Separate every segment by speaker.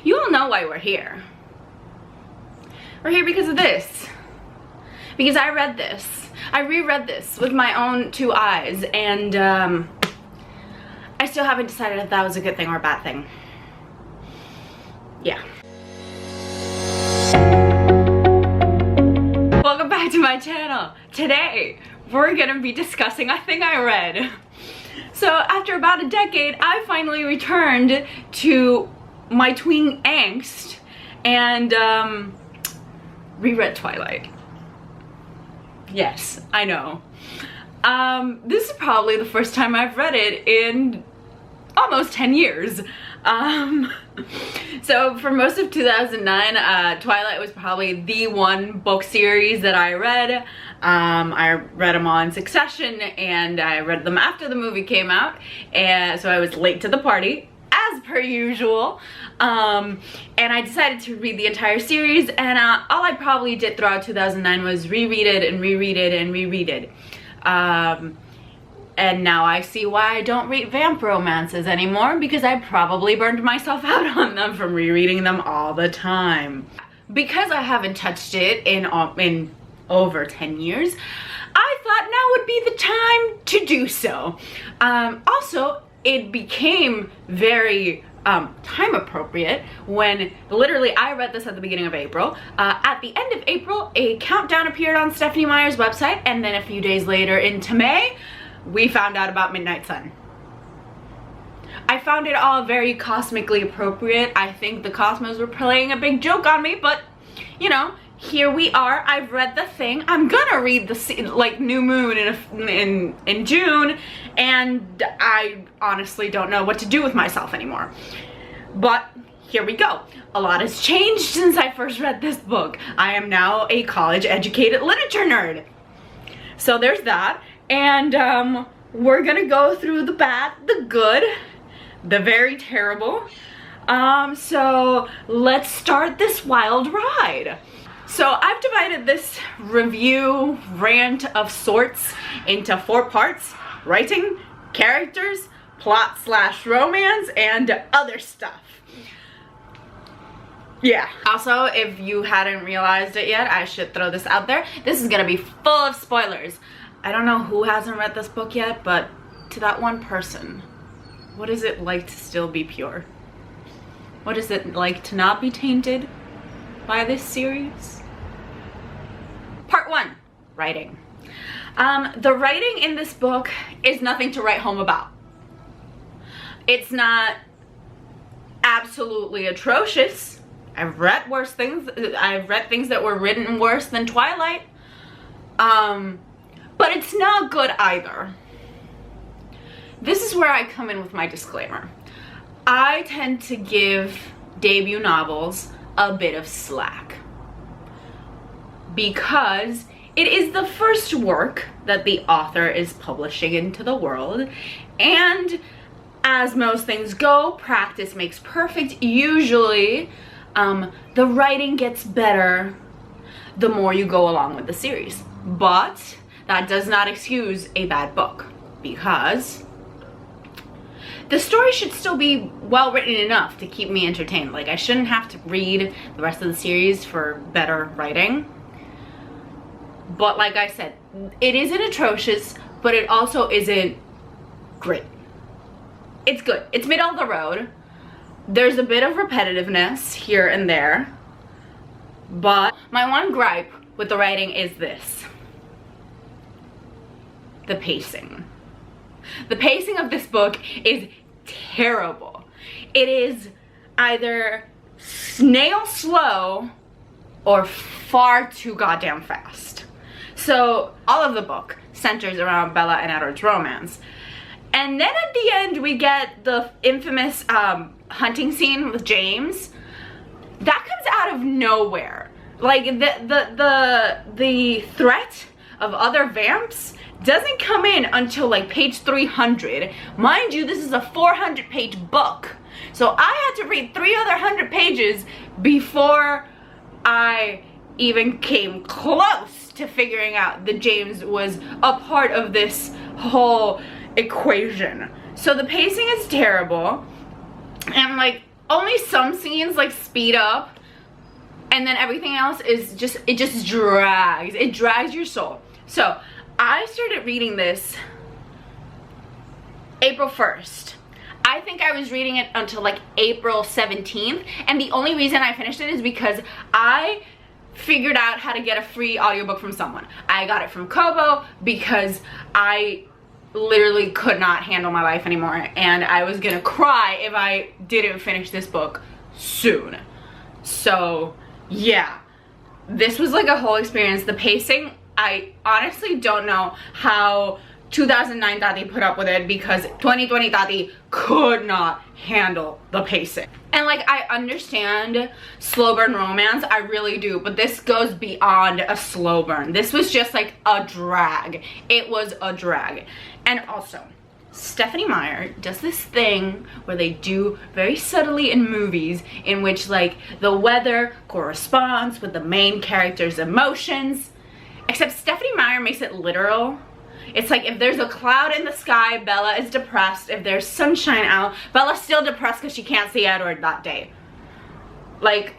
Speaker 1: You all know why we're here. We're here because of this. Because I read this. I reread this with my own 2 eyes, and I still haven't decided if that was a good thing or a bad thing. Yeah. Welcome back to my channel. Today, we're gonna be discussing a thing I read. So after about a decade, I finally returned to my tween angst and reread Twilight. Yes, I know. This is probably the first time I've read it in almost 10 years. So for most of 2009, Twilight was probably the one book series that I read. I read them all in succession, and I read them after the movie came out, and so I was late to the party, as per usual. And I decided to read the entire series, and all I probably did throughout 2009 was reread it and reread it and reread it. And now I see why I don't read vamp romances anymore, because I probably burned myself out on them from rereading them all the time. Because I haven't touched it in over 10 years, I thought now would be the time to do so. Also, it became very time appropriate when literally I read this at the beginning of April. At the end of April, a countdown appeared on Stephenie Meyer's website, and then a few days later into May, we found out about Midnight Sun. I found it all very cosmically appropriate. I think the Cosmos were playing a big joke on me, but you know, here we are. I've read the thing. I'm gonna read the like New Moon in June, and I honestly don't know what to do with myself anymore. But here we go. A lot has changed since I first read this book. I am now a college-educated literature nerd. So there's that, and we're gonna go through the bad, the good, the very terrible. So let's start this wild ride. So I've divided this review rant of sorts into 4 parts: writing, characters, plot/romance, and other stuff. Yeah. Also, if you hadn't realized it yet, I should throw this out there. This is gonna be full of spoilers. I don't know who hasn't read this book yet, but to that one person, what is it like to still be pure? What is it like to not be tainted by this series? Part 1, writing. The writing in this book is nothing to write home about. It's not absolutely atrocious. I've read worse things. I've read things that were written worse than Twilight. But it's not good either. This is where I come in with my disclaimer. I tend to give debut novels a bit of slack, because it is the first work that the author is publishing into the world, and as most things go, practice makes perfect. Usually, the writing gets better the more you go along with the series. But that does not excuse a bad book, because the story should still be well written enough to keep me entertained. Like, I shouldn't have to read the rest of the series for better writing. But like I said, it isn't atrocious, but it also isn't great. It's good. It's middle of the road. There's a bit of repetitiveness here and there. But my one gripe with the writing is this: the pacing. The pacing of this book is terrible. It is either snail slow or far too goddamn fast. So all of the book centers around Bella and Edward's romance. And then at the end we get the infamous hunting scene with James. That comes out of nowhere. Like the threat of other vamps doesn't come in until like page 300. Mind you, this is a 400-page book. So I had to read 3 other 100 pages before I even came close to figuring out that James was a part of this whole equation. So the pacing is terrible. And like, only some scenes like speed up, and then everything else is just, it just drags. It drags your soul. So I started reading this April 1st. I think I was reading it until like April 17th, and the only reason I finished it is because I figured out how to get a free audiobook from someone. I got it from Kobo because I literally could not handle my life anymore, and I was gonna cry if I didn't finish this book soon. So yeah, this was like a whole experience. The pacing, I honestly don't know how 2009 Tati put up with it, because 2020 Tati could not handle the pacing. And like, I understand slow burn romance, I really do, but this goes beyond a slow burn. This was just like a drag. It was a drag. And also, Stephenie Meyer does this thing where they do very subtly in movies in which like the weather corresponds with the main character's emotions, except Stephenie Meyer makes it literal. It's like, if there's a cloud in the sky, Bella is depressed. If there's sunshine out, Bella's still depressed because she can't see Edward that day. Like,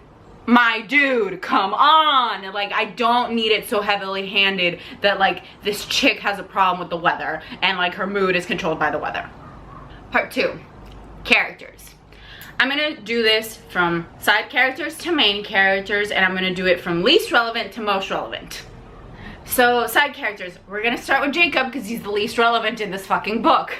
Speaker 1: my dude, come on. Like, I don't need it so heavily handed that like this chick has a problem with the weather and like her mood is controlled by the weather. Part 2, characters. I'm gonna do this from side characters to main characters, and I'm gonna do it from least relevant to most relevant. So, side characters, we're gonna start with Jacob because he's the least relevant in this fucking book.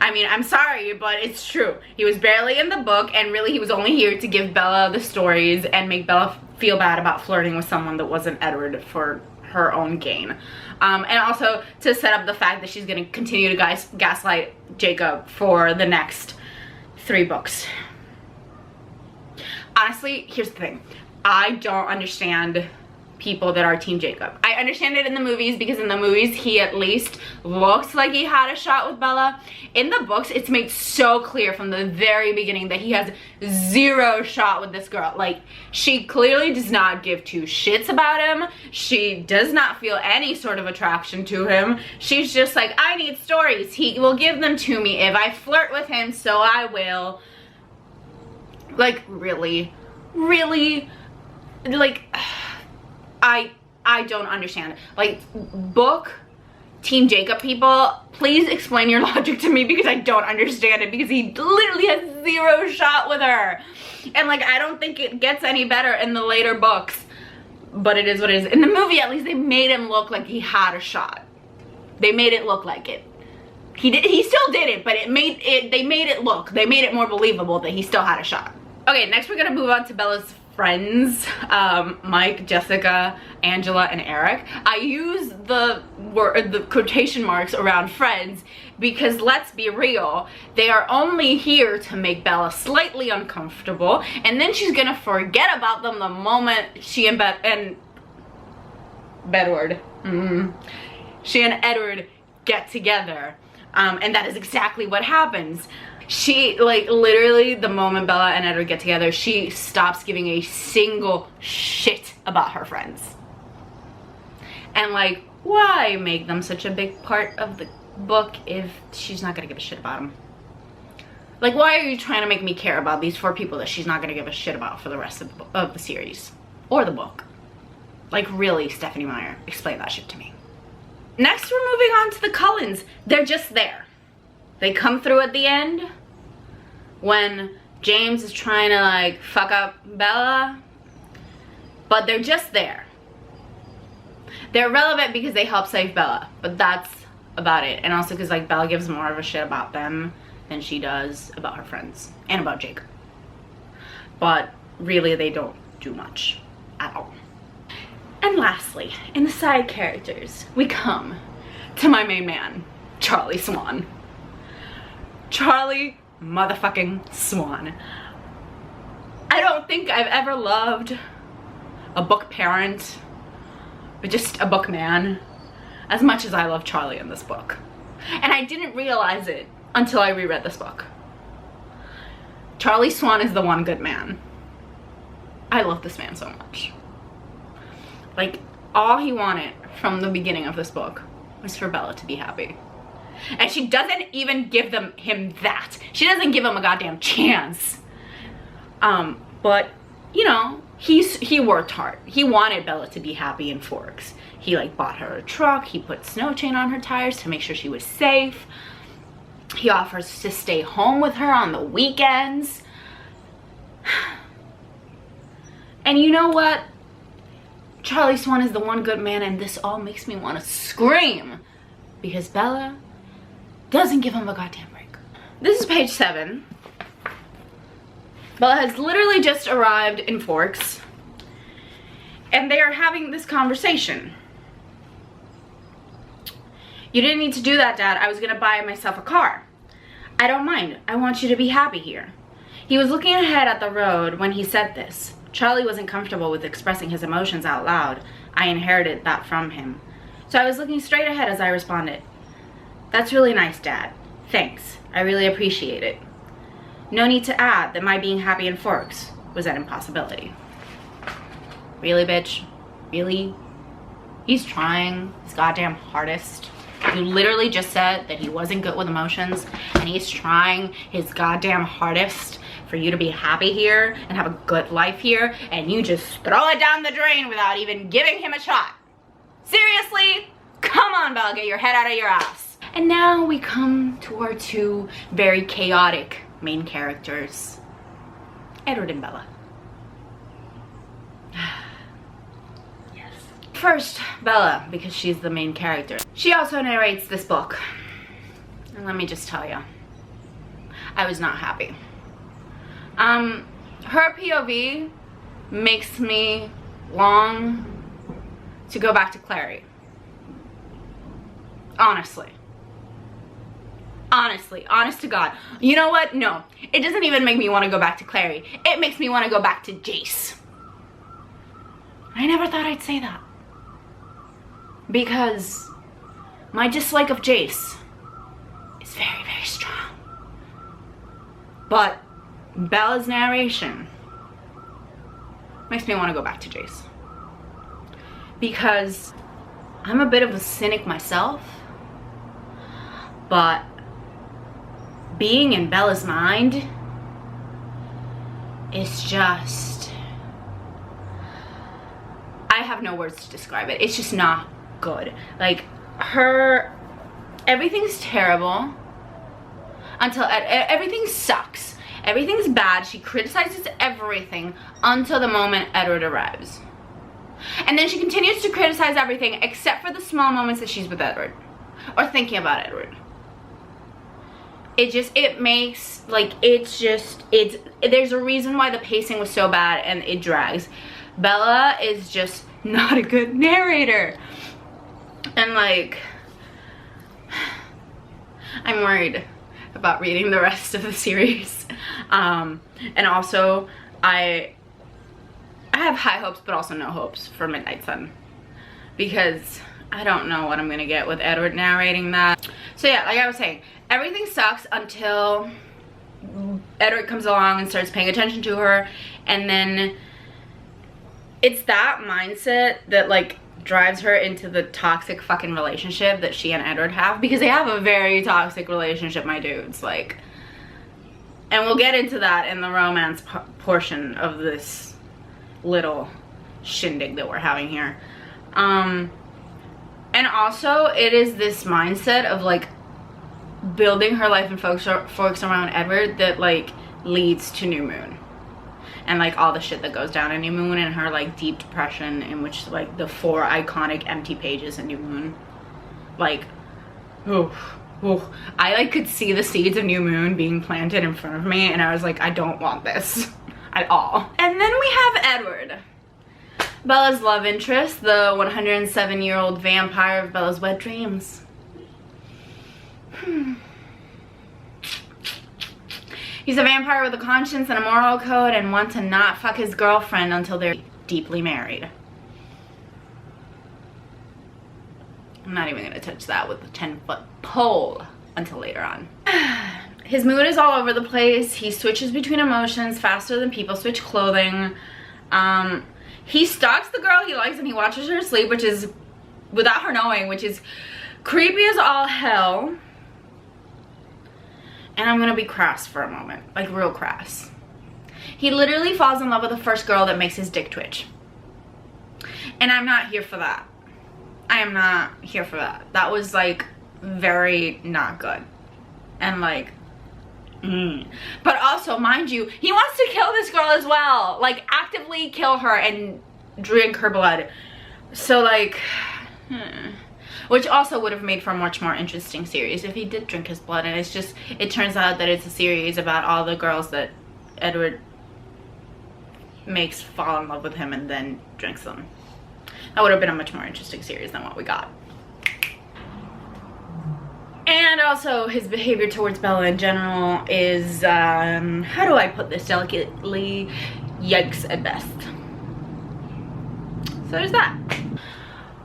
Speaker 1: I mean, I'm sorry, but it's true. He was barely in the book, and really he was only here to give Bella the stories and make Bella feel bad about flirting with someone that wasn't Edward for her own gain. And also to set up the fact that she's gonna continue to gaslight Jacob for the next 3 books. Honestly, here's the thing. I don't understand people that are Team Jacob. I understand it in the movies because in the movies he at least looks like he had a shot with Bella. In the books, it's made so clear from the very beginning that he has 0 shot with this girl. Like, she clearly does not give 2 shits about him. She does not feel any sort of attraction to him. She's just like, I need stories. He will give them to me if I flirt with him, so I will. Like, really? Really? Like, I don't understand. Like, book Team Jacob people, please explain your logic to me, because I don't understand it, because he literally has 0 shot with her. And like, I don't think it gets any better in the later books, but it is what it is. In the movie, at least they made him look like he had a shot. They made it look like it. He still did it, but they made it more believable that he still had a shot. Okay, next we're gonna move on to Bella's friends, Mike, Jessica, Angela, and Eric. I use the quotation marks around friends because, let's be real, they are only here to make Bella slightly uncomfortable, and then she's gonna forget about them the moment she and she and Edward get together. And that is exactly what happens. She, like, literally the moment Bella and Edward get together, she stops giving a single shit about her friends. And like, why make them such a big part of the book if she's not gonna give a shit about them? Like, why are you trying to make me care about these 4 people that she's not gonna give a shit about for the rest of the series or the book? Like, really, Stephenie Meyer, explain that shit to me. Next, we're moving on to the Cohens. They're just there. They come through at the end when James is trying to like fuck up Bella, but they're just there. They're relevant because they help save Bella, but that's about it. And also because like Bella gives more of a shit about them than she does about her friends and about Jacob. But really, they don't do much at all. And lastly, in the side characters, we come to my main man, Charlie Swan. Charlie motherfucking Swan. I don't think I've ever loved a book parent, but just a book man, as much as I love Charlie in this book. And I didn't realize it until I reread this book. Charlie Swan is the one good man. I love this man so much. Like, all he wanted from the beginning of this book was for Bella to be happy. And she doesn't even give him that. She doesn't give him a goddamn chance. But, you know, he worked hard. He wanted Bella to be happy in Forks. He like bought her a truck. He put snow chain on her tires to make sure she was safe. He offers to stay home with her on the weekends. And you know what? Charlie Swan is the one good man, and this all makes me want to scream because Bella doesn't give him a goddamn break. This is page 7. Bella has literally just arrived in Forks, and they are having this conversation. You didn't need to do that, Dad. I was gonna buy myself a car. I don't mind. I want you to be happy here. He was looking ahead at the road when he said this. Charlie wasn't comfortable with expressing his emotions out loud. I inherited that from him. So I was looking straight ahead as I responded. That's really nice, Dad. Thanks. I really appreciate it. No need to add that my being happy in Forks was an impossibility. Really, bitch? Really? He's trying his goddamn hardest. You literally just said that he wasn't good with emotions, and he's trying his goddamn hardest for you to be happy here and have a good life here, and you just throw it down the drain without even giving him a shot. Seriously? Come on, Bella, get your head out of your ass. And now we come to our two very chaotic main characters, Edward and Bella. Yes. First, Bella, because she's the main character. She also narrates this book. And let me just tell you, I was not happy. Her POV makes me long to go back to Clary. Honestly, honest to God. You know what? No, it doesn't even make me want to go back to Clary. It makes me want to go back to Jace. I never thought I'd say that, because my dislike of Jace is very, very strong. But Bella's narration makes me want to go back to Jace, because I'm a bit of a cynic myself, but being in Bella's mind is just, I have no words to describe it. It's just not good. Like, everything's terrible until everything sucks. Everything's bad. She criticizes everything until the moment Edward arrives. And then she continues to criticize everything except for the small moments that she's with Edward or thinking about Edward. It makes, like, there's a reason why the pacing was so bad and it drags. Bella is just not a good narrator. And, like, I'm worried about reading the rest of the series. And also, I have high hopes but also no hopes for Midnight Sun, because I don't know what I'm gonna get with Edward narrating that. So yeah, like I was saying, everything sucks until Edward comes along and starts paying attention to her, and then it's that mindset that, like, drives her into the toxic fucking relationship that she and Edward have, because they have a very toxic relationship, my dudes. Like, and we'll get into that in the romance portion of this little shindig that we're having here. And also, it is this mindset of, like, building her life and focus around Edward that, like, leads to New Moon. And, like, all the shit that goes down in New Moon, and her, like, deep depression, in which, like, the 4 iconic empty pages in New Moon. Like, I, like, could see the seeds of New Moon being planted in front of me, and I was like, I don't want this at all. And then we have Edward, Bella's love interest, the 107-year-old vampire of Bella's wet dreams. He's a vampire with a conscience and a moral code, and wants to not fuck his girlfriend until they're deeply married. I'm not even gonna touch that with a 10-foot pole until later on. His mood is all over the place. He switches between emotions faster than people switch clothing. He stalks the girl he likes and he watches her sleep, which is, without her knowing, which is creepy as all hell. And I'm gonna be crass for a moment, like real crass. He literally falls in love with the first girl that makes his dick twitch. And I'm not here for that. I am not here for that. That was like very not good. And like, But also, mind you, he wants to kill this girl as well. Like, actively kill her and drink her blood. So like, which also would have made for a much more interesting series if he did drink his blood. And it's just, it turns out that it's a series about all the girls that Edward makes fall in love with him and then drinks them. That would have been a much more interesting series than what we got. And also his behavior towards Bella in general is, how do I put this delicately? Yikes at best. So there's that.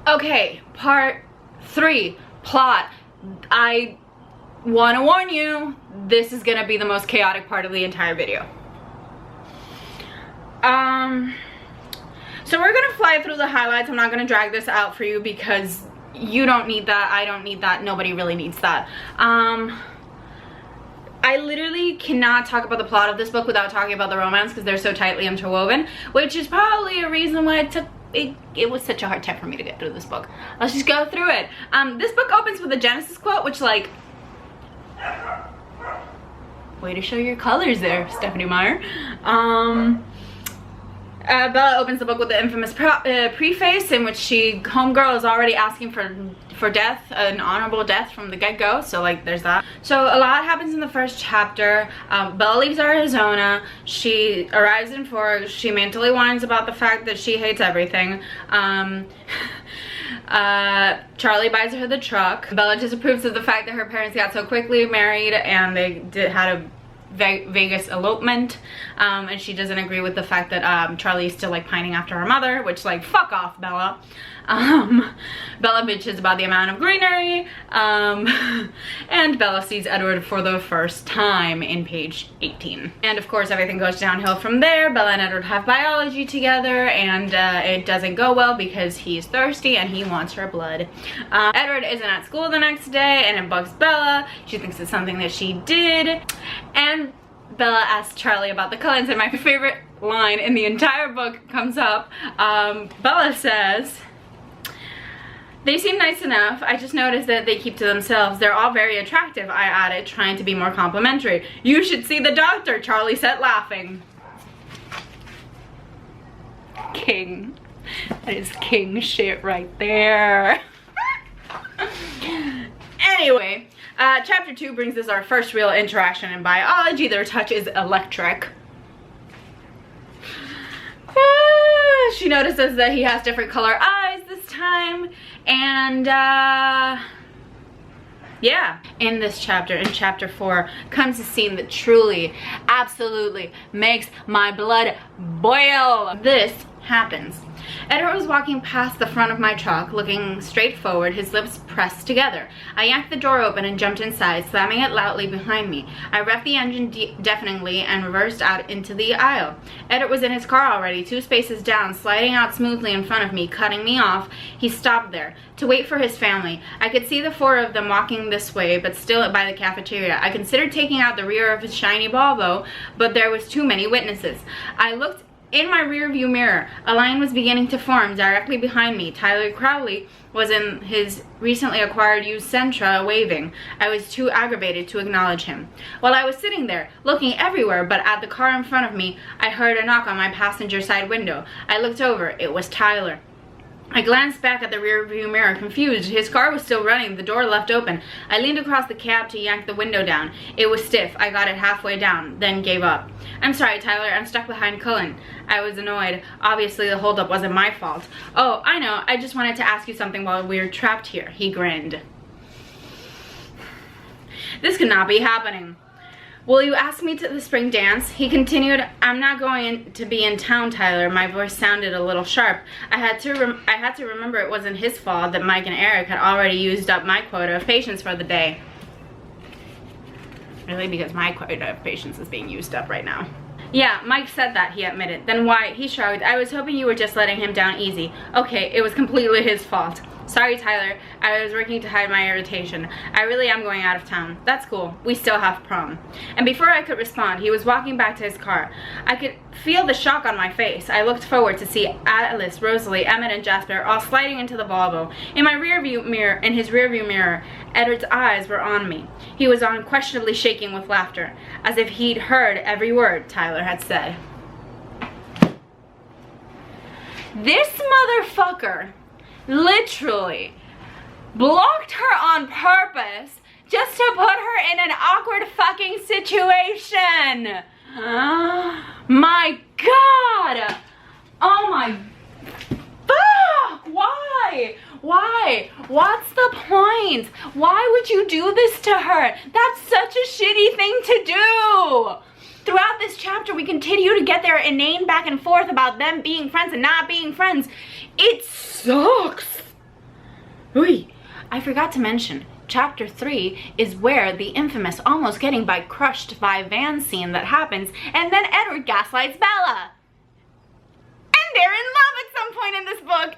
Speaker 1: Okay, part 3, plot. I want to warn you, this is gonna be the most chaotic part of the entire video. So we're gonna fly through the highlights. I'm not gonna drag this out for you because you don't need that, I don't need that, nobody really needs that. I literally cannot talk about the plot of this book without talking about the romance because they're so tightly interwoven, which is probably a reason why it was such a hard time for me to get through this book. Let's just go through it. This book opens with a Genesis quote, which, like, way to show your colors there, Stephanie Meyer. Bella opens the book with the infamous preface in which homegirl is already asking for death, an honorable death from the get-go, so like there's that. So a lot happens in the first chapter. Bella leaves Arizona. She arrives in Forks. She mentally whines about the fact that she hates everything. Charlie buys her the truck. Bella disapproves of the fact that her parents got so quickly married and they had a Vegas elopement, and she doesn't agree with the fact that Charlie's still like pining after her mother, which, like, fuck off, Bella. Bella bitches about the amount of greenery, and Bella sees Edward for the first time in page 18. And of course everything goes downhill from there. Bella and Edward have biology together, and it doesn't go well because he's thirsty and he wants her blood. Edward isn't at school the next day and it bugs Bella. She thinks it's something that she did, and Bella asks Charlie about the Cohens, and my favorite line in the entire book comes up. Bella says, "They seem nice enough. I just noticed that they keep to themselves. They're all very attractive," I added, trying to be more complimentary. "You should see the doctor," Charlie said, laughing. King. That is king shit right there. Anyway, chapter 2 brings us our first real interaction in biology. Their touch is electric. She notices that he has different color eyes this time, and yeah. In this chapter, in chapter 4, comes a scene that truly, absolutely makes my blood boil. This happens. Edward was walking past the front of my truck, looking straight forward, his lips pressed together. I yanked the door open and jumped inside, slamming it loudly behind me. I revved the engine deafeningly and reversed out into the aisle. Edward was in his car already, 2 spaces down, sliding out smoothly in front of me, cutting me off. He stopped there to wait for his family. I could see the 4 of them walking this way, but still by the cafeteria. I considered taking out the rear of his shiny Volvo, but there was too many witnesses. I looked in my rear view mirror. A line was beginning to form directly behind me. Tyler Crowley was in his recently acquired used Sentra, waving. I was too aggravated to acknowledge him. While I was sitting there, looking everywhere but at the car in front of me, I heard a knock on my passenger side window. I looked over. It was Tyler. I glanced back at the rear view mirror, confused. His car was still running, the door left open. I leaned across the cab to yank the window down. It was stiff. I got it halfway down, then gave up. "I'm sorry, Tyler. I'm stuck behind Cullen." I was annoyed. Obviously, the holdup wasn't my fault. "Oh, I know. I just wanted to ask you something while we were trapped here." He grinned. This could not be happening. "Will you ask me to the spring dance?" He continued. "I'm not going to be in town, Tyler." My voice sounded a little sharp. I had to remember it wasn't his fault that Mike and Eric had already used up my quota of patience for the day. Really, because my quota of patience is being used up right now. "Yeah, Mike said that," he admitted. "Then why?" He shrugged. "I was hoping you were just letting him down easy." "Okay, it was completely his fault." Sorry, Tyler. I was working to hide my irritation. I really am going out of town. That's cool. We still have prom. And before I could respond, he was walking back to his car. I could feel the shock on my face. I looked forward to see Alice, Rosalie, Emmett, and Jasper all sliding into the Volvo. In his rearview mirror, Edward's eyes were on me. He was unquestionably shaking with laughter, as if he'd heard every word Tyler had said. This motherfucker literally blocked her on purpose just to put her in an awkward fucking situation. My God. Oh my fuck. Why? What's the point? Why would you do this to her? That's such a shitty thing to do. Throughout this chapter, we continue to get their inane back and forth about them being friends and not being friends. It sucks. Ooh. I forgot to mention, chapter 3 is where the infamous almost getting crushed by van scene that happens, and then Edward gaslights Bella. And they're in love at some point in this book.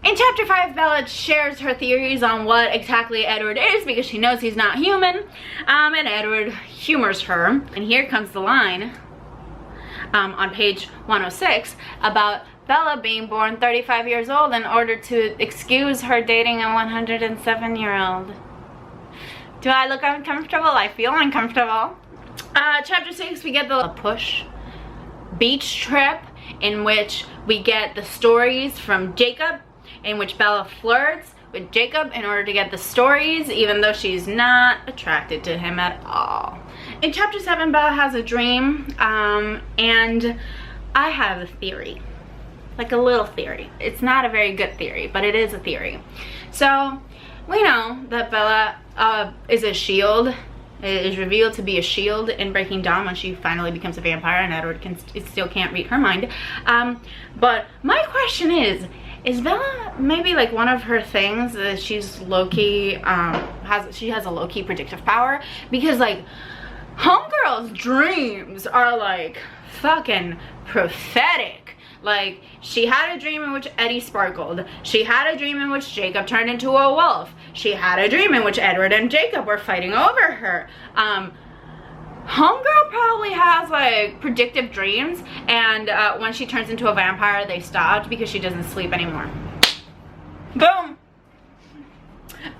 Speaker 1: In chapter 5, Bella shares her theories on what exactly Edward is because she knows he's not human, and Edward humors her. And here comes the line on page 106 about Bella being born 35 years old in order to excuse her dating a 107-year-old. Do I look uncomfortable? I feel uncomfortable. Chapter 6, we get the push beach trip in which we get the stories from Jacob, in which Bella flirts with Jacob in order to get the stories, even though she's not attracted to him at all. In chapter 7, Bella has a dream, and I have a theory. Like a little theory. It's not a very good theory, but it is a theory. So, we know that Bella is a shield. It is revealed to be a shield in Breaking Dawn when she finally becomes a vampire, and Edward still can't read her mind. But my question is Bella maybe like one of her things that she's low-key, she has a low-key predictive power? Because like, homegirl's dreams are like fucking prophetic. Like, she had a dream in which Eddie sparkled. She had a dream in which Jacob turned into a wolf. She had a dream in which Edward and Jacob were fighting over her. Homegirl probably has like predictive dreams, and when she turns into a vampire, they stopped because she doesn't sleep anymore. Boom.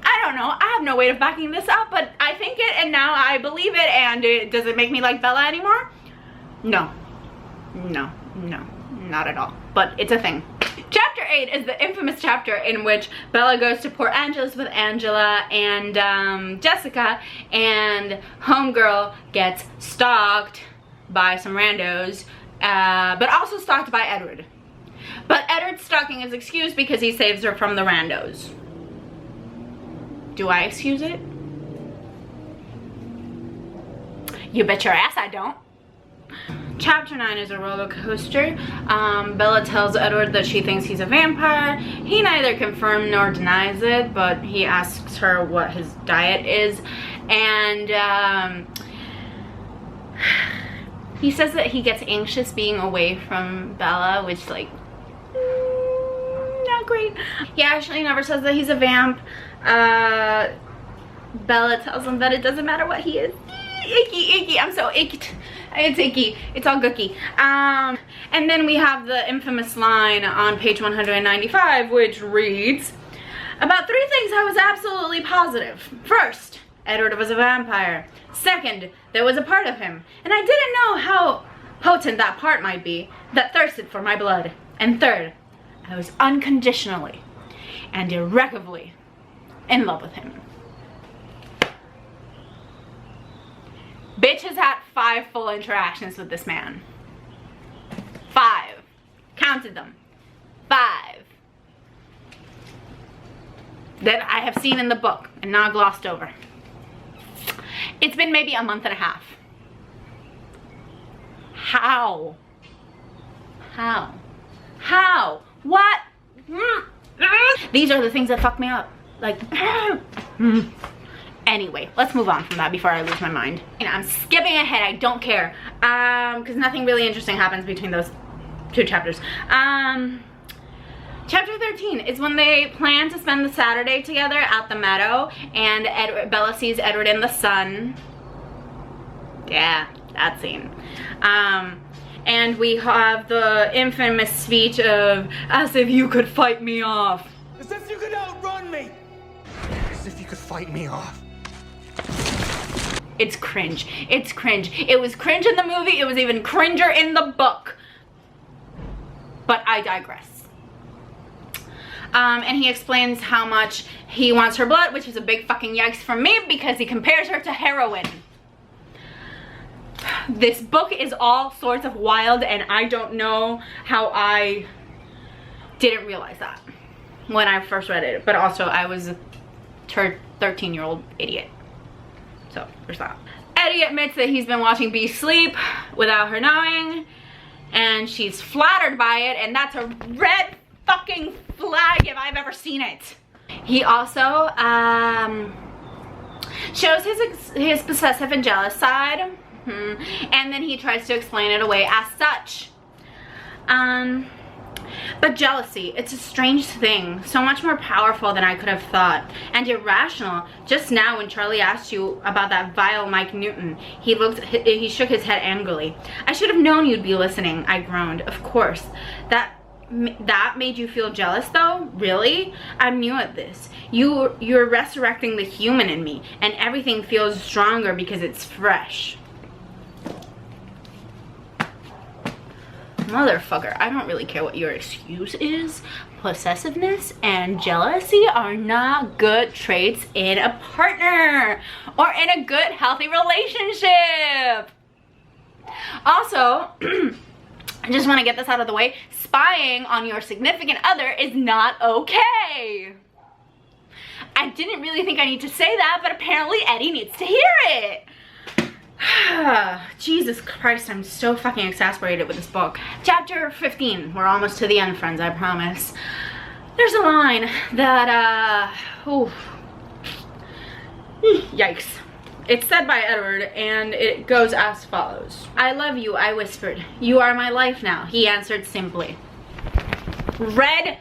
Speaker 1: I don't know. I have no way of backing this up, but I think it, and now I believe it. And does it make me like Bella anymore? No. No. No. Not at all, but it's a thing. Chapter 8 is the infamous chapter in which Bella goes to Port Angeles with Angela and Jessica, and homegirl gets stalked by some randos, but also stalked by Edward. But Edward's stalking is excused because he saves her from the randos. Do I excuse it? You bet your ass I don't. Chapter 9 is a roller coaster. Bella tells Edward that she thinks he's a vampire. He neither confirms nor denies it, but he asks her what his diet is. And he says that he gets anxious being away from Bella, which like, not great. He actually never says that he's a vamp. Bella tells him that it doesn't matter what he is. Icky. I'm so icked. It's icky. It's all gooky. And then we have the infamous line on page 195, which reads, about 3 things I was absolutely positive. First, Edward was a vampire. Second, there was a part of him, and I didn't know how potent that part might be, that thirsted for my blood. And third, I was unconditionally and irrevocably in love with him. Bitch has had 5 full interactions with this man. 5. Counted them. 5. That I have seen in the book and not glossed over. It's been maybe a month and a half. How? What? These are the things that fuck me up. Like, anyway, let's move on from that before I lose my mind. I'm skipping ahead, I don't care. Because nothing really interesting happens between those 2 chapters. Chapter 13 is when they plan to spend the Saturday together at the meadow, and Bella sees Edward in the sun. Yeah, that scene. And we have the infamous speech of, "As if you could fight me off."
Speaker 2: As if you could outrun me. As if you could fight me off.
Speaker 1: It's cringe. It's cringe. It was cringe in the movie. It was even cringer in the book. But I digress. And he explains how much he wants her blood, which is a big fucking yikes for me because he compares her to heroin. This book is all sorts of wild, and I don't know how I didn't realize that when I first read it. But also, I was a 13-year-old idiot. So, there's that. Eddie admits that he's been watching Bee sleep without her knowing, and she's flattered by it, and that's a red fucking flag if I've ever seen it. He also shows his possessive and jealous side, and then he tries to explain it away as such. But jealousy, it's a strange thing, so much more powerful than I could have thought, and irrational. Just now when Charlie asked you about that vile Mike Newton, he shook his head angrily. "I should have known you'd be listening," I groaned. "Of course. That made you feel jealous though? Really? I'm new at this. You're resurrecting the human in me, and everything feels stronger because it's fresh." Motherfucker, I don't really care what your excuse is. Possessiveness and jealousy are not good traits in a partner or in a good, healthy relationship. Also, I just want to get this out of the way. Spying on your significant other is not okay. I didn't really think I need to say that, but apparently Eddie needs to hear it. Jesus Christ, I'm so fucking exasperated with this book. Chapter 15. We're almost to the end, friends, I promise. There's a line that, yikes. It's said by Edward, and it goes as follows. "I love you," I whispered. "You are my life now," he answered simply. Red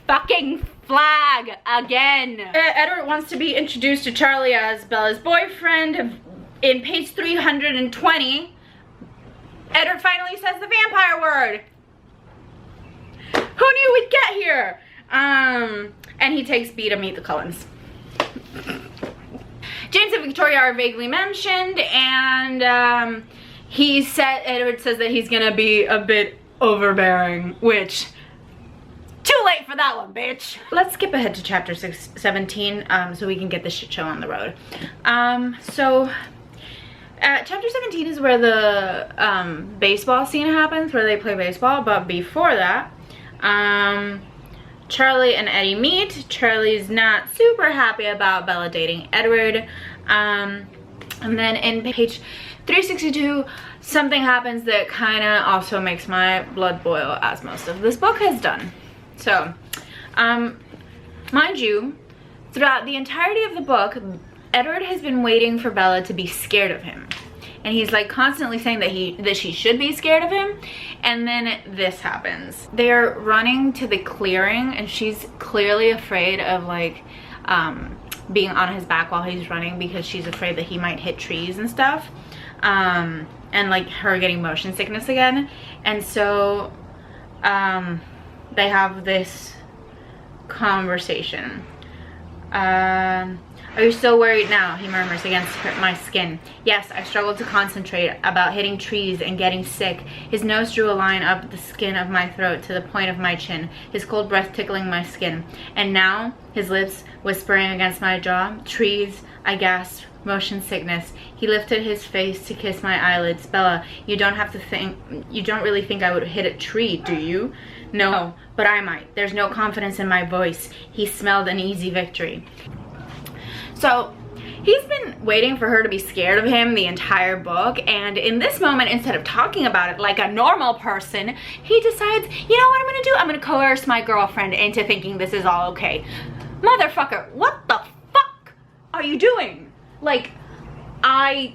Speaker 1: fucking flag again. Edward wants to be introduced to Charlie as Bella's boyfriend. In page 320, Edward finally says the vampire word. Who knew we'd get here? And he takes Bee to meet the Cohens. James and Victoria are vaguely mentioned, and Edward says that he's gonna be a bit overbearing, which, too late for that one, bitch. Let's skip ahead to chapter 17 so we can get this shit show on the road. Chapter 17 is where the baseball scene happens, where they play baseball, but before that, Charlie and Eddie meet. Charlie's not super happy about Bella dating Edward, and then in page 362, something happens that kind of also makes my blood boil, as most of this book has done. So, mind you, throughout the entirety of the book, Edward has been waiting for Bella to be scared of him. And he's like constantly saying that she should be scared of him. And then this happens. They're running to the clearing, and she's clearly afraid of like being on his back while he's running, because she's afraid that he might hit trees and stuff. And like her getting motion sickness again. And so they have this conversation. "Are you still worried now?" he murmurs against my skin. "Yes, I struggled to concentrate about hitting trees and getting sick." His nose drew a line up the skin of my throat to the point of my chin, his cold breath tickling my skin. And now, his lips whispering against my jaw. "Trees," I gasped. "Motion sickness." He lifted his face to kiss my eyelids. "Bella, you don't really think I would hit a tree, do you?" "No, but I might. There's no confidence in my voice." He smelled an easy victory. So he's been waiting for her to be scared of him the entire book, and in this moment, instead of talking about it like a normal person, he decides, you know what I'm gonna do? I'm gonna coerce my girlfriend into thinking this is all okay. Motherfucker, what the fuck are you doing? Like, I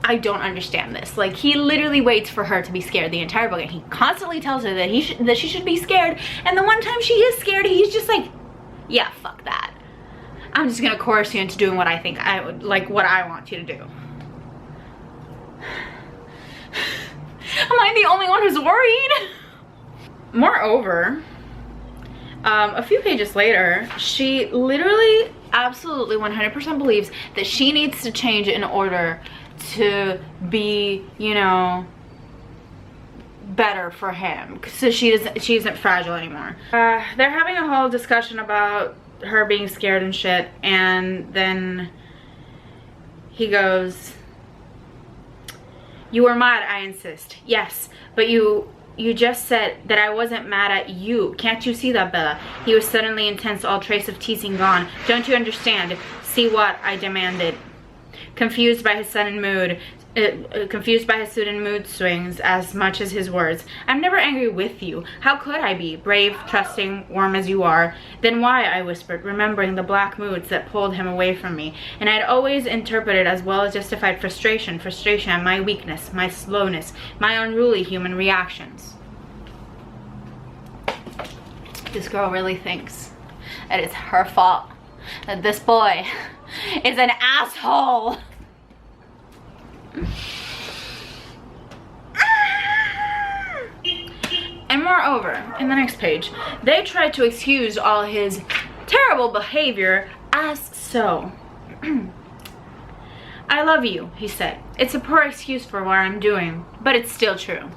Speaker 1: I don't understand this. Like, he literally waits for her to be scared the entire book, and he constantly tells her that she should be scared, and the one time she is scared, he's just like, yeah, fuck that. I'm just gonna coerce you into doing what I think what I want you to do. Am I the only one who's worried? Moreover, a few pages later, she literally absolutely 100% believes that she needs to change in order to be, you know, better for him, so she isn't fragile anymore. They're having a whole discussion about her being scared and shit, and then he goes, "You were mad, I insist. Yes, but you just said that I wasn't mad at you. Can't you see that, Bella?" He was suddenly intense, all trace of teasing gone. "Don't you understand? See what?" I demanded, confused by his sudden mood swings as much as his words. "I'm never angry with you. How could I be? Brave, trusting, warm as you are." "Then why?" I whispered, remembering the black moods that pulled him away from me. And I'd always interpreted as well as justified frustration at my weakness, my slowness, my unruly human reactions. This girl really thinks that it's her fault, that this boy is an asshole. And moreover, in the next page, they tried to excuse all his terrible behavior as so. "I love you," he said. "It's a poor excuse for what I'm doing, but it's still true."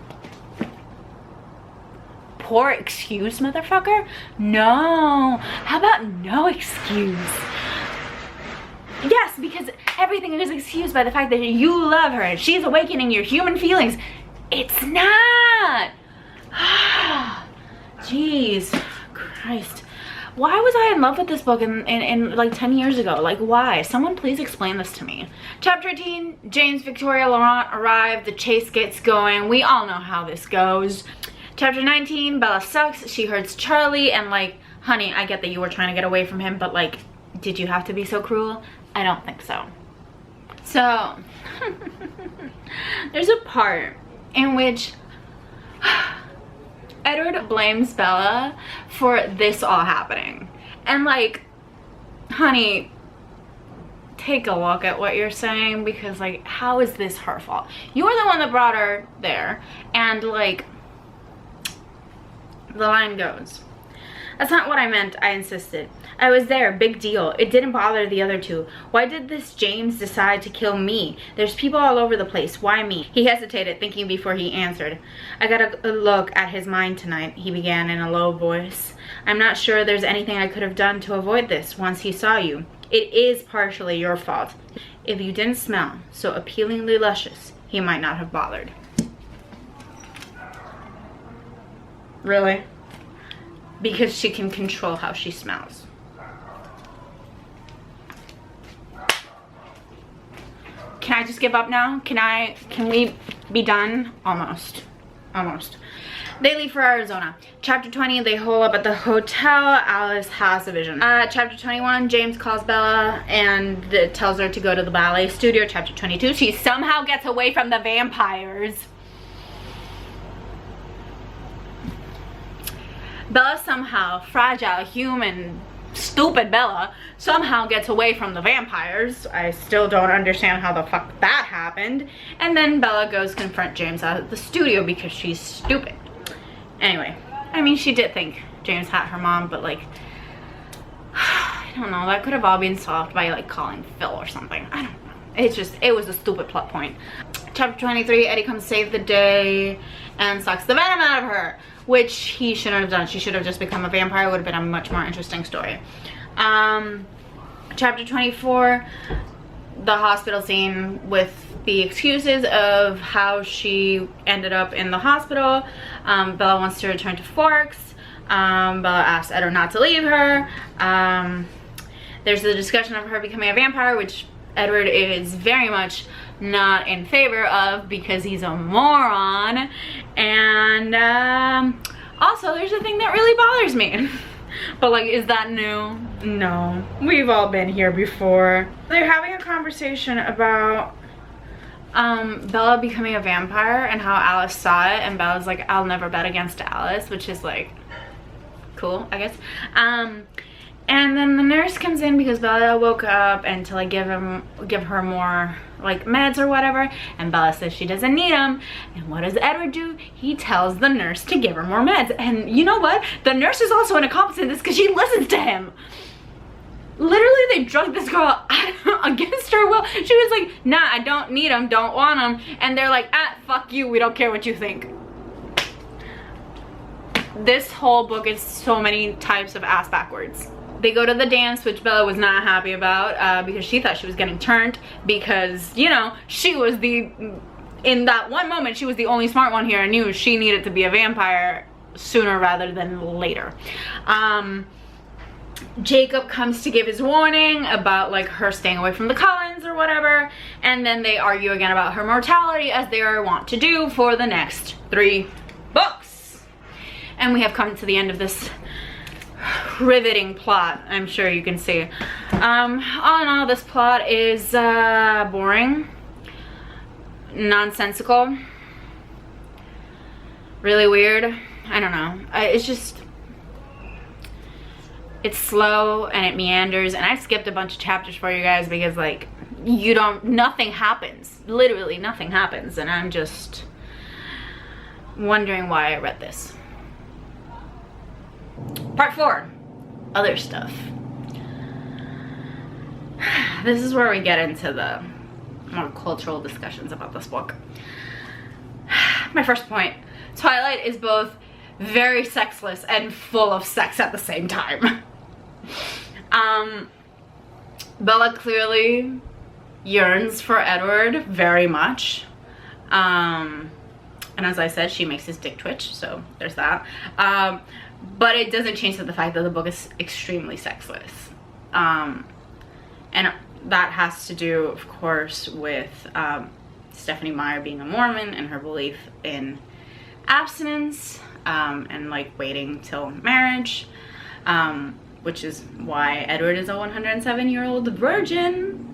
Speaker 1: Poor excuse, motherfucker? No. How about no excuse? Yes, because everything is excused by the fact that you love her and she's awakening your human feelings. It's not. Jeez Christ. Why was I in love with this book in like 10 years ago? Like, why? Someone please explain this to me. Chapter 18, James, Victoria, Laurent arrive. The chase gets going. We all know how this goes. Chapter 19, Bella sucks. She hurts Charlie, and like, honey, I get that you were trying to get away from him, but like, did you have to be so cruel? I don't think so. So, there's a part in which Edward blames Bella for this all happening. And like, honey, take a look at what you're saying, because like, how is this her fault? You're the one that brought her there, and like, the line goes, "That's not what I meant," I insisted. "I was there, big deal. It didn't bother the other two. Why did this James decide to kill me? There's people all over the place. Why me?" He hesitated, thinking before he answered. "I got a look at his mind tonight," he began in a low voice. "I'm not sure there's anything I could have done to avoid this once he saw you. It is partially your fault. If you didn't smell so appealingly luscious, he might not have bothered." Really? Because she can control how she smells. Can I just give up now? Can we be done? Almost. They leave for Arizona. Chapter 20, they hole up at the hotel. Alice has a vision. Chapter 21, James calls Bella and tells her to go to the ballet studio. Chapter 22, she somehow gets away from the vampires. Bella somehow, fragile, human, stupid Bella, somehow gets away from the vampires. I still don't understand how the fuck that happened. And then Bella goes confront James at the studio because she's stupid. Anyway, I mean, she did think James had her mom, but like, I don't know, that could have all been solved by like calling Phil or something. I don't know. It was a stupid plot point. Chapter 23, Eddie comes save the day and sucks the venom out of her, which he shouldn't have done. She should have just become a vampire. It would have been a much more interesting story. Chapter 24, the hospital scene with the excuses of how she ended up in the hospital. Bella wants to return to Forks. Bella asks Edward not to leave her. There's the discussion of her becoming a vampire, which Edward is very much not in favor of because he's a moron. And also there's a thing that really bothers me. But like, is that new? No, we've all been here before. They're having a conversation about Bella becoming a vampire and how Alice saw it, and Bella's like, I'll never bet against Alice, which is like cool, I guess. And then the nurse comes in because Bella woke up, and to like give her more like meds or whatever, and Bella says she doesn't need them. And what does Edward do? He tells the nurse to give her more meds. And you know what? The nurse is also an accomplice in this because she listens to him. Literally, they drugged this girl against her will. She was like, nah, I don't need them, don't want them. And they're like, ah, fuck you, we don't care what you think. This whole book is so many types of ass backwards. They go to the dance, which Bella was not happy about because she thought she was getting turned because, you know, she was in that one moment, she was the only smart one here and knew she needed to be a vampire sooner rather than later. Jacob comes to give his warning about like her staying away from the Cohens or whatever, and then they argue again about her mortality as they are wont to do for the next 3 books. And we have come to the end of this riveting plot, I'm sure you can see. All in all, this plot is boring, nonsensical, really weird. I don't know. It's slow and it meanders, and I've skipped a bunch of chapters for you guys because like nothing happens. Literally nothing happens, and I'm just wondering why I read this. Part 4, other stuff. This is where we get into the more cultural discussions about this book. My first point, Twilight is both very sexless and full of sex at the same time. Bella clearly yearns for Edward very much. And as I said, she makes his dick twitch, so there's that. But it doesn't change to the fact that the book is extremely sexless. And that has to do, of course, with Stephenie Meyer being a Mormon and her belief in abstinence and like waiting till marriage, which is why Edward is a 107-year-old virgin.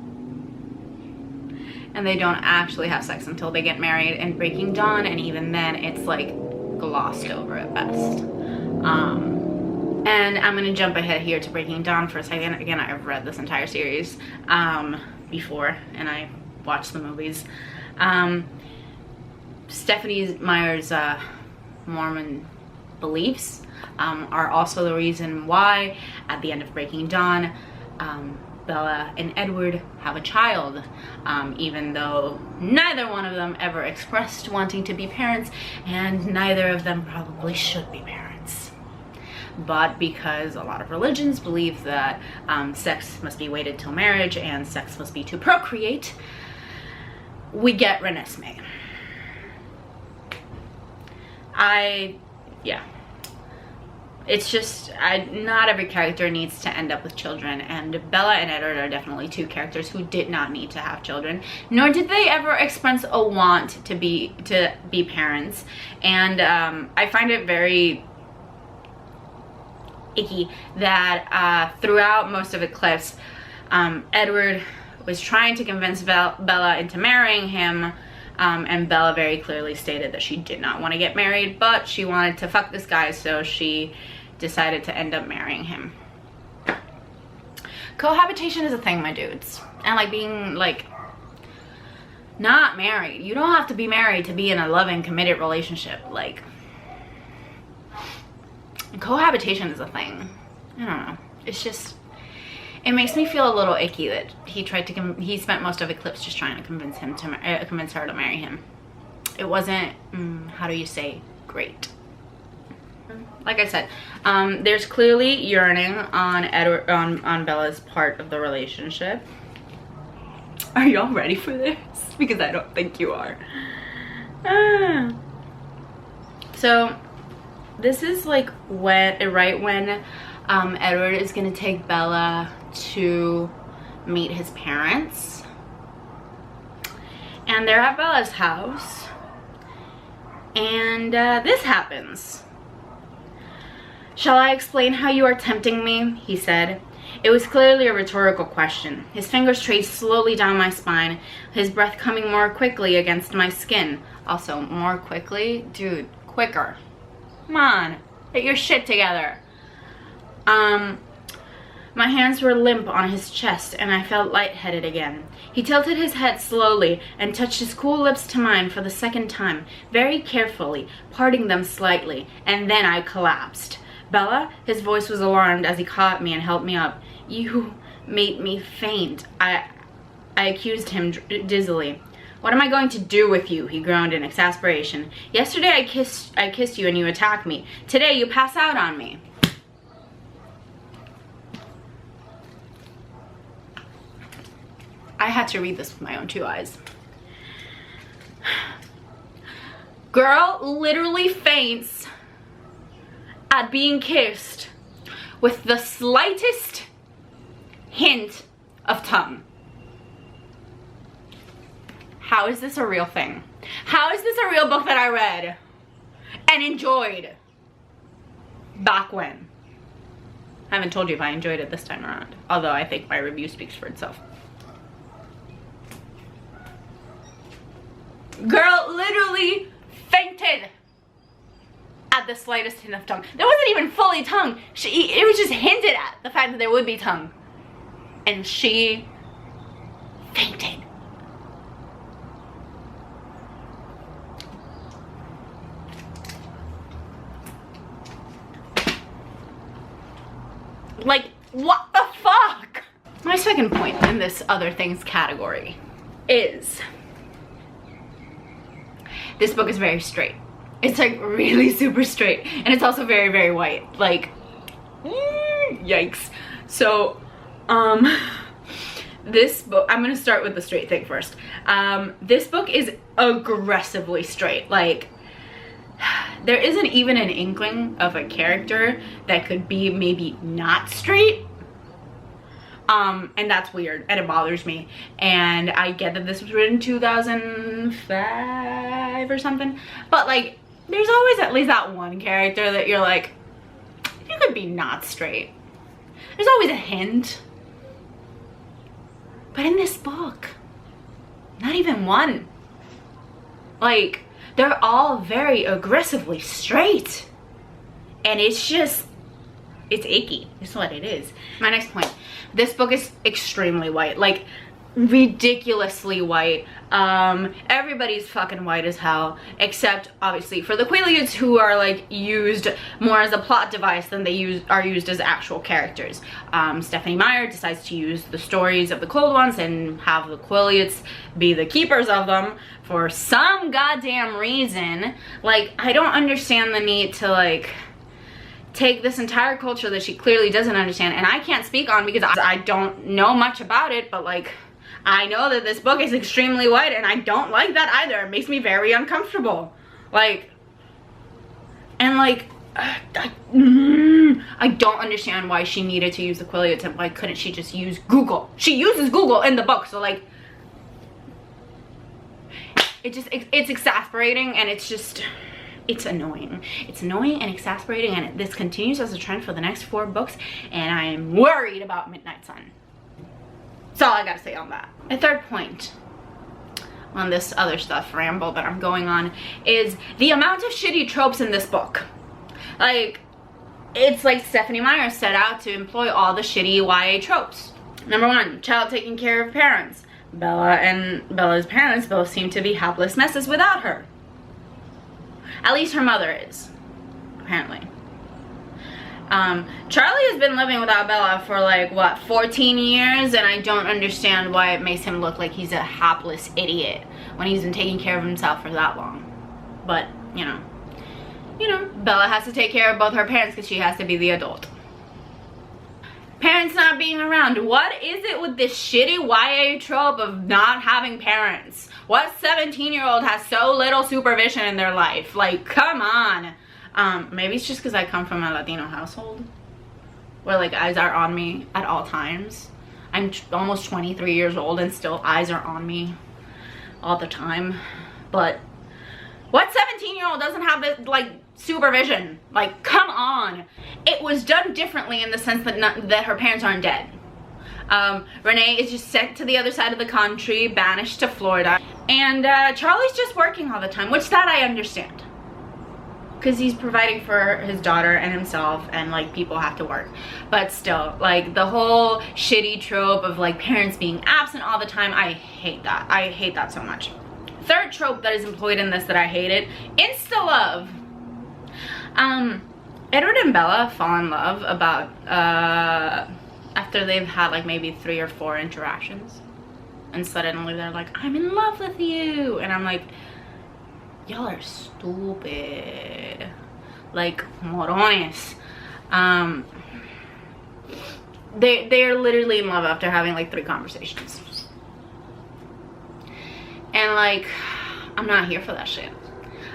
Speaker 1: And they don't actually have sex until they get married in Breaking Dawn, and even then it's like glossed over at best. And I'm gonna jump ahead here to Breaking Dawn for a second. Again, I've read this entire series before, and I watched the movies. Stephenie Meyer's Mormon beliefs are also the reason why at the end of Breaking Dawn, Bella and Edward have a child, even though neither one of them ever expressed wanting to be parents, and neither of them probably should be parents. But because a lot of religions believe that sex must be waited till marriage and sex must be to procreate, we get Renesmee. Yeah. It's just, not every character needs to end up with children, and Bella and Edward are definitely 2 characters who did not need to have children, nor did they ever express a want to be parents. And I find it very icky that throughout most of Eclipse, Edward was trying to convince Bella into marrying him, and Bella very clearly stated that she did not want to get married, but she wanted to fuck this guy, so she decided to end up marrying him. Cohabitation is a thing, my dudes. And like being like not married. You don't have to be married to be in a loving, committed relationship. Like, cohabitation is a thing. I don't know. It's just, it makes me feel a little icky that he spent most of Eclipse just trying to convince her to marry him. It wasn't, how do you say, great. Like I said, there's clearly yearning on Edward, on Bella's part of the relationship. Are y'all ready for this? Because I don't think you are. So this is like right when Edward is gonna take Bella to meet his parents, and they're at Bella's house, and this happens. "Shall I explain how you are tempting me?" he said. It was clearly a rhetorical question. His fingers traced slowly down my spine, his breath coming more quickly against my skin. Also, more quickly? Dude, quicker. Come on, get your shit together. My hands were limp on his chest and I felt lightheaded again. He tilted his head slowly and touched his cool lips to mine for the second time, very carefully, parting them slightly, and then I collapsed. Bella? His voice was alarmed as he caught me and helped me up. You made me faint. I accused him dizzily. What am I going to do with you? He groaned in exasperation. Yesterday I kissed you and you attacked me. Today you pass out on me. I had to read this with my own two eyes. Girl literally faints at being kissed with the slightest hint of tongue. How is this a real thing? How is this a real book that I read and enjoyed back when? I haven't told you if I enjoyed it this time around, although I think my review speaks for itself. Girl literally fainted at the slightest hint of tongue. There wasn't even fully tongue. It was just hinted at, the fact that there would be tongue. And she fainted. Like, what the fuck? My second point in this other things category is this book is very straight. It's like really super straight, and it's also very, very white. Like, yikes. So, this book, I'm gonna start with the straight thing first. This book is aggressively straight. Like, there isn't even an inkling of a character that could be maybe not straight. And that's weird, and it bothers me. And I get that this was written in 2005 or something, but like, there's always at least that one character that you're like, you could be not straight. There's always a hint. But in this book, not even one. Like, they're all very aggressively straight. And it's just, it's icky. It's what it is. My next point. This book is extremely white. Like, ridiculously white. Everybody's fucking white as hell, except obviously for the Quileutes, who are like used more as a plot device than they are used as actual characters. Stephanie Meyer decides to use the stories of the Cold Ones and have the Quileutes be the keepers of them for some goddamn reason. Like, I don't understand the need to like take this entire culture that she clearly doesn't understand, and I can't speak on because I don't know much about it, but like, I know that this book is extremely white, and I don't like that either. It makes me very uncomfortable. Like, and like, I don't understand why she needed to use the Quileutes, and why couldn't she just use Google? She uses Google in the book, so like, it's exasperating, and it's just, it's annoying. It's annoying and exasperating, and this continues as a trend for the next 4 books, and I am worried about Midnight Sun. That's all I gotta say on that. My third point on this other stuff ramble that I'm going on is the amount of shitty tropes in this book. Like, it's like Stephanie Meyer set out to employ all the shitty YA tropes. Number 1, child taking care of parents. Bella and Bella's parents both seem to be helpless messes without her. At least her mother is, apparently. Charlie has been living without Bella for like, what, 14 years? And I don't understand why it makes him look like he's a hapless idiot when he's been taking care of himself for that long. But, you know, Bella has to take care of both her parents because she has to be the adult. Parents not being around. What is it with this shitty YA trope of not having parents? What 17-year-old has so little supervision in their life? Like, come on. Maybe it's just because I come from a Latino household where like eyes are on me at all times. I'm almost 23 years old and still eyes are on me all the time. But what 17-year-old doesn't have the like supervision. Like, come on. It was done differently in the sense that that her parents aren't dead. Renee is just sent to the other side of the country, banished to Florida, and Charlie's just working all the time, which that I understand, because he's providing for his daughter and himself, and like people have to work. But still, like the whole shitty trope of like parents being absent all the time, I hate that. I hate that so much. Third trope that is employed in this that I hated: insta-love. Edward and Bella fall in love about after they've had like maybe 3 or 4 interactions, and suddenly they're like, I'm in love with you, and I'm like, y'all are stupid, like morones. They're literally in love after having like 3 conversations, and like I'm not here for that shit.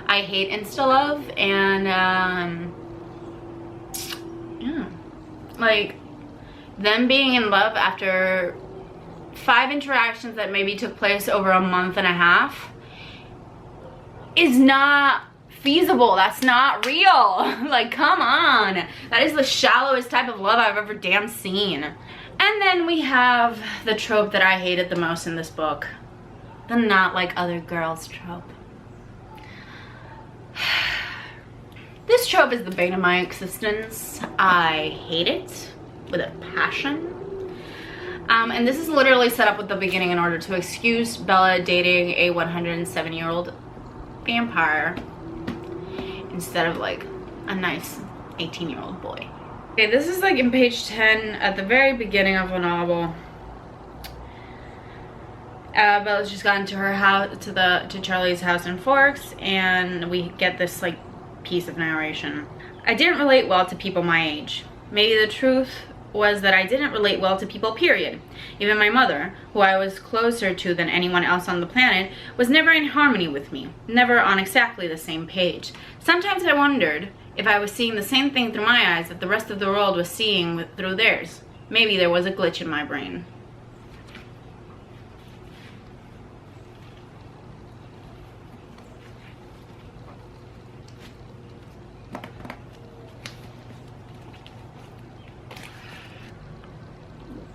Speaker 1: I hate insta love, and yeah, like them being in love after 5 interactions that maybe took place over a month and a half is not feasible. That's not real. Like, come on. That is the shallowest type of love I've ever damn seen. And then we have the trope that I hated the most in this book, the not like other girls trope. This trope is the bane of my existence. I hate it with a passion. And this is literally set up at the beginning in order to excuse Bella dating a 107-year-old vampire instead of like a nice 18-year-old boy. Okay, this is like in page 10 at the very beginning of a novel. Bella's just gotten to her house, to Charlie's house in Forks, and we get this like piece of narration. I didn't relate well to people my age. Maybe the truth was that I didn't relate well to people, period. Even my mother, who I was closer to than anyone else on the planet, was never in harmony with me, never on exactly the same page. Sometimes I wondered if I was seeing the same thing through my eyes that the rest of the world was seeing through theirs. Maybe there was a glitch in my brain.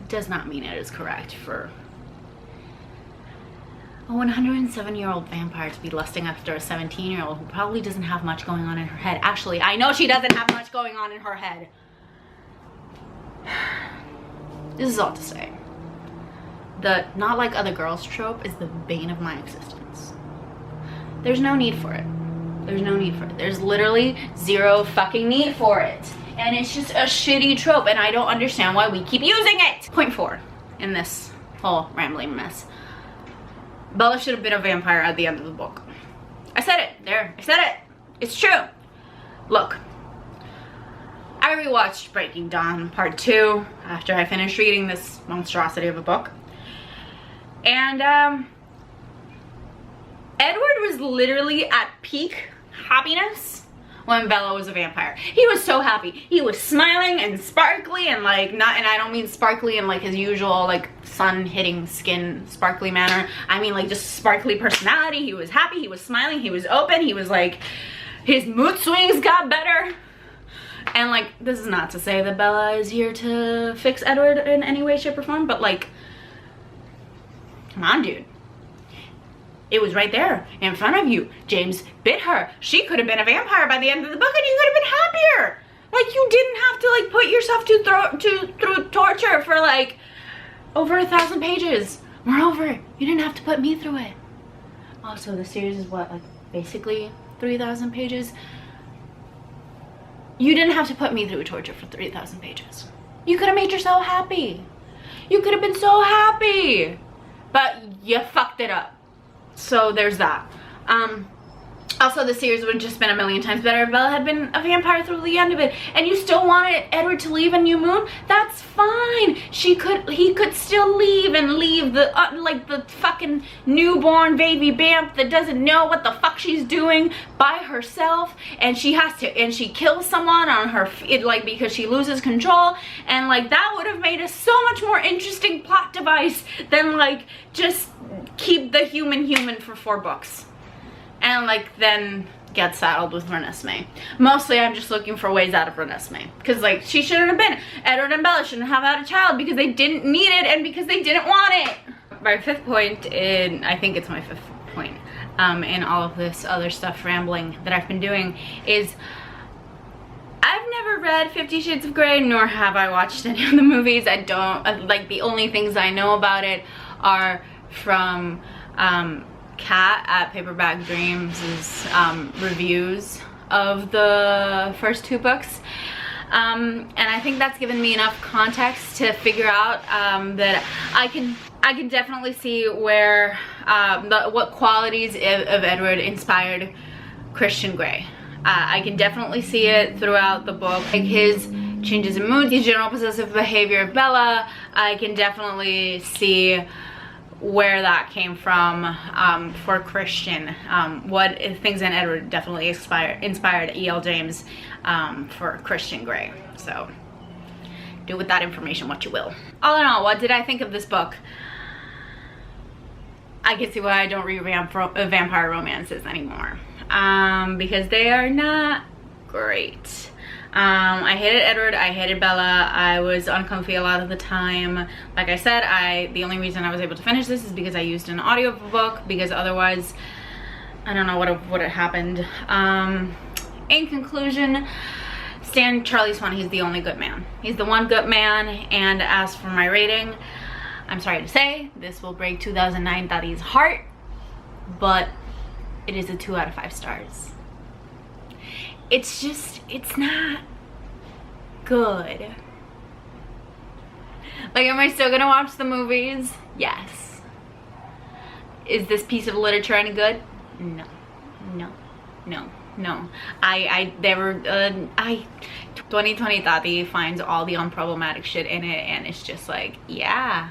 Speaker 1: Does not mean it is correct for a 107-year-old vampire to be lusting after a 17-year-old who probably doesn't have much going on in her head. Actually, I know she doesn't have much going on in her head. This is all to say, the not like other girls trope is the bane of my existence. There's no need for it. There's no need for it. There's literally zero fucking need for it. And it's just a shitty trope, and I don't understand why we keep using it. Point 4 in this whole rambling mess. Bella should have been a vampire at the end of the book. I said it there. I said it. It's true. Look, I rewatched Breaking Dawn Part 2 after I finished reading this monstrosity of a book. And Edward was literally at peak happiness when Bella was a vampire. He was so happy. He was smiling and sparkly and like not, and I don't mean sparkly in like his usual like sun hitting skin sparkly manner. I mean like just sparkly personality. He was happy, he was smiling, he was open, he was like, his mood swings got better. And like, this is not to say that Bella is here to fix Edward in any way, shape, or form, but like, come on, dude. It was right there in front of you. James bit her. She could have been a vampire by the end of the book, and you could have been happier. Like, you didn't have to like put yourself through torture for like over 1,000 pages. Moreover, you didn't have to put me through it. Also, the series is what, like basically 3,000 pages. You didn't have to put me through torture for 3,000 pages. You could have made yourself happy. You could have been so happy, but you fucked it up. So there's that. Also, the series would have just been a million times better if Bella had been a vampire through the end of it. And you still wanted Edward to leave a New Moon? That's fine. He could still leave and leave the like the fucking newborn baby vamp that doesn't know what the fuck she's doing by herself, and she has to, and she kills someone on her like because she loses control, and like that would have made a so much more interesting plot device than like just keep the human for 4 books. and like then get saddled with Renesmee. Mostly I'm just looking for ways out of Renesmee, because like she shouldn't have been, Edward and Bella shouldn't have had a child because they didn't need it and because they didn't want it. My fifth point in, I think it's my fifth point in all of this other stuff rambling that I've been doing, is I've never read 50 Shades of Grey, nor have I watched any of the movies. I don't, like, the only things I know about it are from Kat at Paperback Dreams' reviews of the first two books. And I think that's given me enough context to figure out that I can definitely see where what qualities of Edward inspired Christian Grey. I can definitely see it throughout the book, like his changes in mood, the general possessive behavior of Bella. I can definitely see where that came from for Christian. What things in Edward definitely inspired E.L. James for Christian Grey. So do with that information what you will. All in all, what did I think of this book? I can see why I don't read vampire romances anymore, because they are not great. I hated Edward, I hated Bella, I was uncomfy a lot of the time. Like I said, the only reason I was able to finish this is because I used an audiobook, because otherwise I don't know what would have happened. In conclusion, Stan Charlie Swan, he's the only good man. He's the one good man. And as for my rating, I'm sorry to say, this will break 2009 Daddy's heart, but it is a 2 out of 5 stars. It's just, it's not good. Like, am I still gonna watch the movies? Yes. Is this piece of literature any good? No. No. No. No. 2020 Tati finds all the unproblematic shit in it, and it's just like, yeah,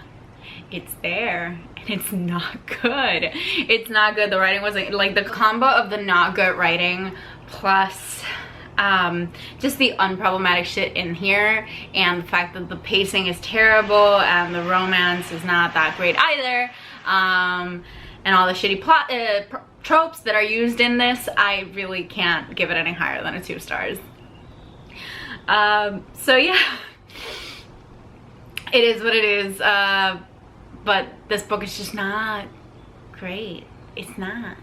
Speaker 1: it's there, and it's not good. It's not good. The writing wasn't, like, the combo of the not good writing plus just the unproblematic shit in here, and the fact that the pacing is terrible and the romance is not that great either, and all the shitty plot tropes that are used in this, I really can't give it any higher than a 2 stars. So yeah, it is what it is, but this book is just not great. It's not.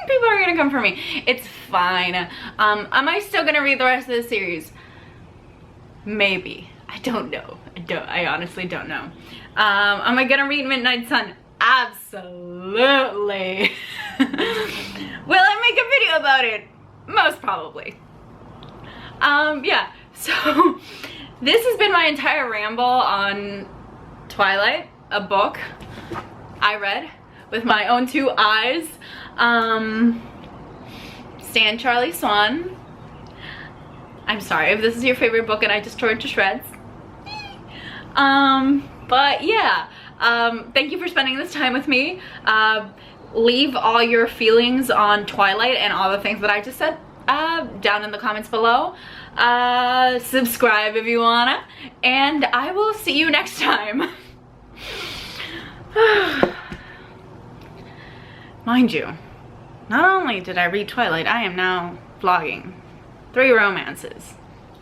Speaker 1: People are gonna come for me. It's fine. Am I still gonna read the rest of the series? Maybe. I don't know. I honestly don't know. Am I gonna read Midnight Sun? Absolutely. Will I make a video about it? Most probably. Yeah, so this has been my entire ramble on Twilight, a book I read with my own 2 eyes. Stan Charlie Swan. I'm sorry if this is your favorite book and I just tore it to shreds. But yeah, thank you for spending this time with me. Leave all your feelings on Twilight and all the things that I just said down in the comments below. Subscribe if you wanna, and I will see you next time. Mind you, not only did I read Twilight, I am now vlogging 3 romances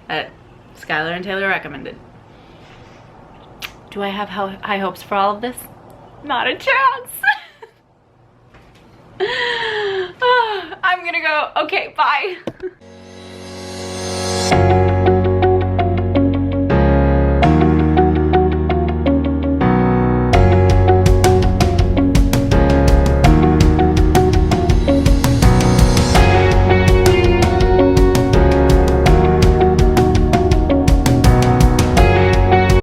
Speaker 1: that Skylar and Taylor recommended. Do I have high hopes for all of this? Not a chance. I'm gonna go. Okay, bye.